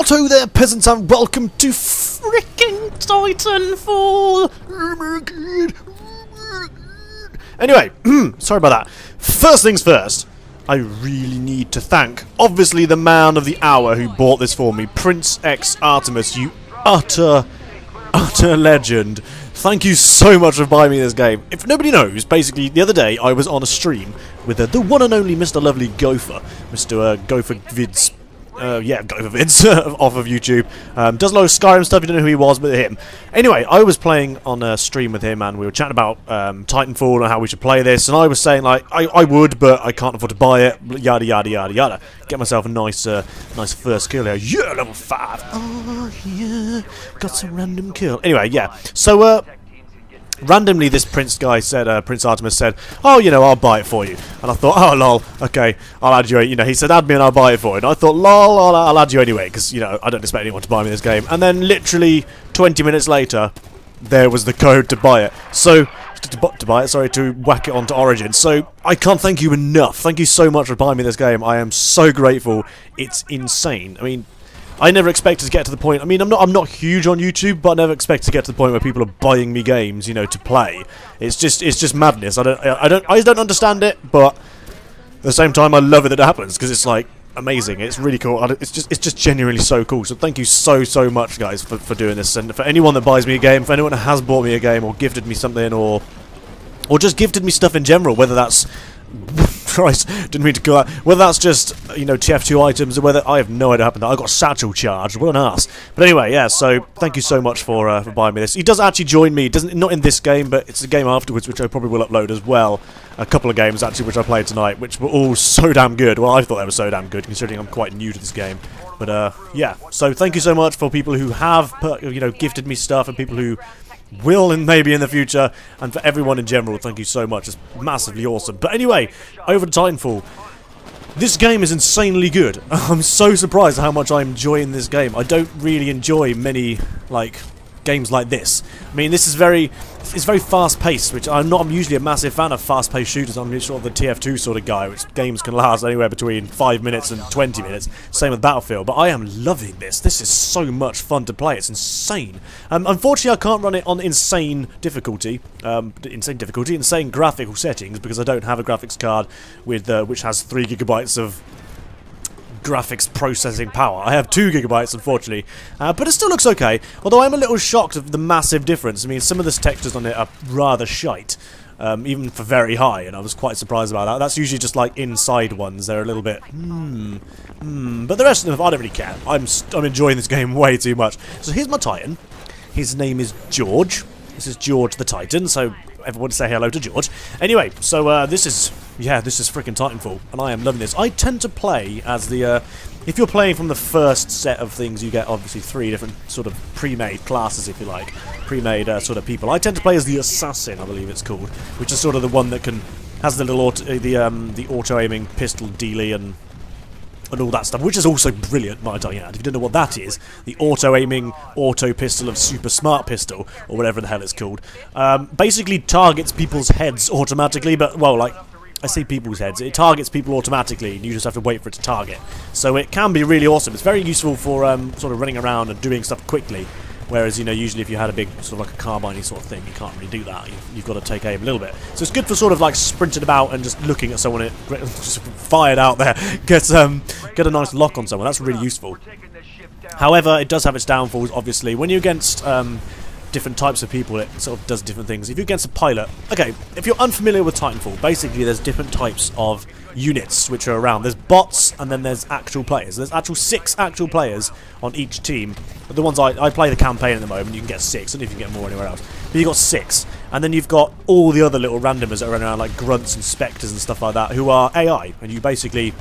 Righto there, peasants, and welcome to frickin' Titanfall! Oh my god! Oh my god! Anyway, sorry about that. First things first, I really need to thank, obviously, the man of the hour who bought this for me, Prince X Artemis, you utter legend. Thank you so much for buying me this game. If nobody knows, basically, the other day I was on a stream with the one and only Mr. Lovely Gopher, Mr. Gopher Vids. Yeah, Gopher Vids off of YouTube. Does a lot of Skyrim stuff, you don't know who he was, but him. Anyway, I was playing on a stream with him and we were chatting about Titanfall and how we should play this, and I was saying, like, I would, but I can't afford to buy it, yada yada yada yada. Get myself a nice first kill here. Yeah, level 5! Oh, yeah, got some random kill. Anyway, yeah, so, randomly, this Prince guy said, Prince Artemis said, oh, you know, I'll buy it for you. And I thought, oh, lol, okay, I'll add you, you know, he said, add me and I'll buy it for you. And I thought, lol, I'll add you anyway, because, you know, I don't expect anyone to buy me this game. And then, literally, 20 minutes later, there was the code to buy it. So, to whack it onto Origin. So, I can't thank you enough. Thank you so much for buying me this game. I am so grateful. It's insane. I mean, I never expected to get to the point. I mean, I'm not huge on YouTube, but I never expected to get to the point where people are buying me games, you know, to play. It's just madness. I don't understand it, but at the same time, I love it that it happens because it's like amazing. It's really cool. It's just genuinely so cool. So thank you so much, guys, for doing this, and for anyone that buys me a game, for anyone that has bought me a game or gifted me something, or just gifted me stuff in general, whether that's Christ, didn't mean to go out. Whether that's just, you know, TF2 items, or whether I have no idea what happened. I got satchel charged. What an ass. But anyway, yeah. So thank you so much for buying me this. He does actually join me. Not in this game, but it's a game afterwards, which I probably will upload as well. A couple of games actually, which I played tonight, which were all so damn good. Well, I thought they were so damn good, considering I'm quite new to this game. But yeah. So thank you so much for people who have, you know, gifted me stuff, and people who will, and maybe in the future, and for everyone in general, thank you so much. It's massively awesome. But anyway, over to Titanfall. This game is insanely good. I'm so surprised at how much I'm enjoying this game. I don't really enjoy many, like, games like this. I mean, this is very fast-paced, which I'm usually a massive fan of fast-paced shooters. I'm sort of the TF2 sort of guy, which games can last anywhere between 5 minutes and 20 minutes. Same with Battlefield, but I am loving this. This is so much fun to play. It's insane. Unfortunately, I can't run it on insane difficulty, insane graphical settings, because I don't have a graphics card with which has 3 GB of graphics processing power. I have 2 GB, unfortunately, but it still looks okay, although I'm a little shocked of the massive difference. I mean, some of the textures on it are rather shite, even for very high, and I was quite surprised about that. That's usually just like inside ones. They're a little bit, but the rest of them, I don't really care. I'm enjoying this game way too much. So here's my Titan. His name is George. This is George the Titan, so everyone say hello to George. Anyway, so this is freaking Titanfall, and I am loving this. I tend to play as the, if you're playing from the first set of things, you get obviously 3 different sort of pre-made classes, if you like, pre-made sort of people. I tend to play as the Assassin, I believe it's called, which is sort of the one that has the little the auto-aiming pistol dealy and all that stuff, which is also brilliant, might I add. If you don't know what that is, the auto-aiming auto-pistol of Super Smart Pistol, or whatever the hell it's called, basically targets people's heads automatically, but, well, like, I say people's heads, it targets people automatically, and you just have to wait for it to target. So it can be really awesome. It's very useful for sort of running around and doing stuff quickly, whereas, you know, usually if you had a big, sort of like a carbine sort of thing, you can't really do that. You've got to take aim a little bit. So it's good for sort of like sprinting about and just looking at someone, just fired out there, get a nice lock on someone. That's really useful. However, it does have its downfalls, obviously. When you're against different types of people, it sort of does different things. If you're against a pilot, okay, if you're unfamiliar with Titanfall, basically there's different types of units which are around. There's bots, and then there's actual players. There's 6 actual players on each team. The ones I play the campaign at the moment, you can get 6, and if you can get more anywhere else. But you've got 6, and then you've got all the other little randomers that are running around, like grunts and spectres and stuff like that, who are AI, and you basically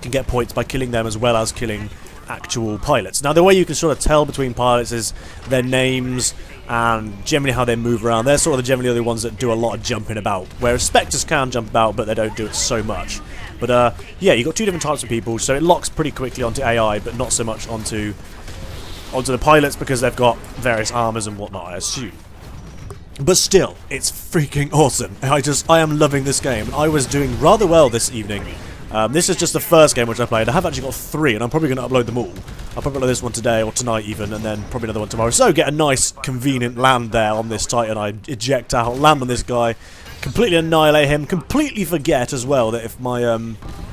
can get points by killing them as well as killing actual pilots. Now, the way you can sort of tell between pilots is their names and generally how they move around. They're sort of generally the ones that do a lot of jumping about, whereas spectres can jump about, but they don't do it so much. But yeah, you've got 2 different types of people, so it locks pretty quickly onto AI, but not so much onto the pilots, because they've got various armors and whatnot, I assume. But still, it's freaking awesome. I am loving this game. I was doing rather well this evening. This is just the first game which I played. I have actually got 3, and I'm probably going to upload them all. I'll probably upload this one today, or tonight even, and then probably another one tomorrow. So get a nice, convenient land there on this Titan. I eject out, land on this guy, completely annihilate him, completely forget as well that if my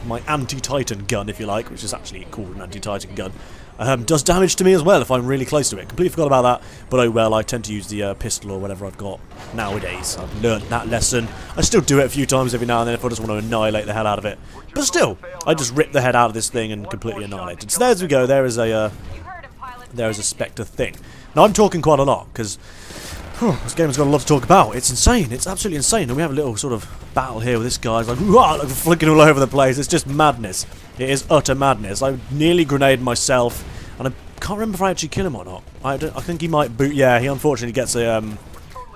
my anti-Titan gun, if you like, which is actually called an anti-Titan gun, does damage to me as well if I'm really close to it. Completely forgot about that, but oh well, I tend to use the pistol or whatever I've got nowadays. I've learned that lesson. I still do it a few times every now and then if I just want to annihilate the hell out of it. But still, I just rip the head out of this thing and completely annihilate it. So there we go, there is a Spectre thing. Now I'm talking quite a lot, because this game has got a lot to talk about. It's insane. It's absolutely insane. And we have a little sort of battle here with this guy. He's like flicking all over the place. It's just madness. It is utter madness. I nearly grenaded myself, and I can't remember if I actually kill him or not. I think he might boot. Yeah, he unfortunately gets a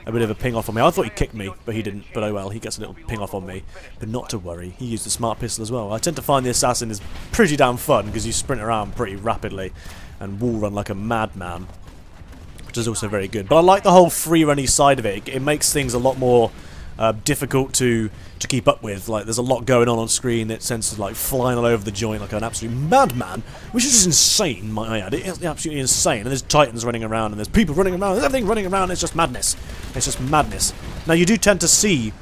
bit of a ping off on me. I thought he kicked me, but he didn't. But oh well, he gets a little ping off on me. But not to worry. He used the smart pistol as well. I tend to find the assassin is pretty damn fun because you sprint around pretty rapidly and wall run like a madman, which is also very good. But I like the whole free-runny side of it. It makes things a lot more difficult to keep up with. Like, there's a lot going on screen that tends to like flying all over the joint like an absolute madman, which is just insane, might I add. It is absolutely insane. And there's Titans running around, and there's people running around, there's everything running around. It's just madness. It's just madness. Now you do tend to see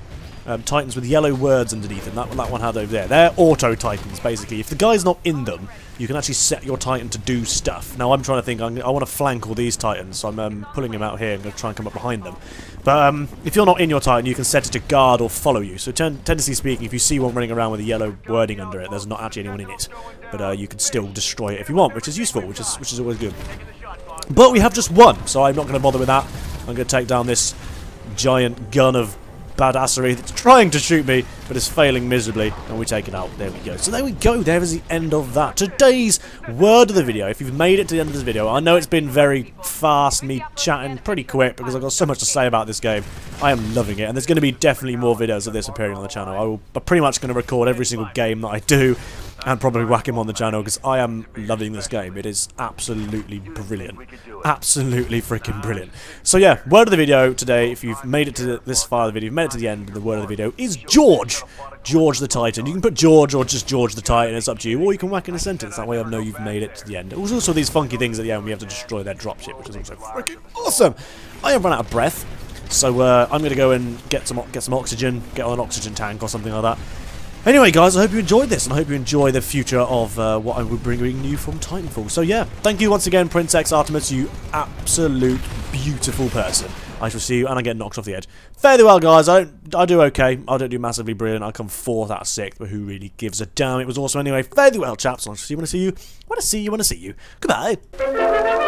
Titans with yellow words underneath them. That one had over there. They're auto Titans, basically. If the guy's not in them, you can actually set your Titan to do stuff. Now I'm trying to think, I want to flank all these Titans, so I'm pulling him out here. I'm going to try and come up behind them. But if you're not in your Titan, you can set it to guard or follow you. So tendency speaking, if you see one running around with a yellow wording under it, there's not actually anyone in it. But you can still destroy it if you want, which is useful, which is always good. But we have just one, so I'm not going to bother with that. I'm going to take down this giant gun of badassery that's trying to shoot me, but is failing miserably, and we take it out. There we go. So there we go. There is the end of that. Today's word of the video. If you've made it to the end of this video, I know it's been very fast, me chatting pretty quick, because I've got so much to say about this game. I am loving it, and there's going to be definitely more videos of this appearing on the channel. I'm pretty much going to record every single game that I do, and probably whack him on the channel, because I am loving this game. It is absolutely brilliant. Absolutely freaking brilliant. So yeah, word of the video today, if you've made it to this far of the video, you've made it to the end, the word of the video is George. George the Titan. You can put George or just George the Titan, it's up to you, or you can whack in a sentence, that way I know you've made it to the end. There's also these funky things at the end we have to destroy their dropship, which is also freaking awesome. I have run out of breath, so I'm going to go and get some oxygen, get on an oxygen tank or something like that. Anyway guys, I hope you enjoyed this, and I hope you enjoy the future of what I will be bringing you from Titanfall. So yeah, thank you once again, Prince X Artemis, you absolute beautiful person. I shall see you, and I get knocked off the edge. Fairly well guys, I do okay, I don't do massively brilliant, I come 4th out of 6th, but who really gives a damn, it was awesome anyway. Fairly well chaps, and I shall see you when I see you, when I see you. Goodbye!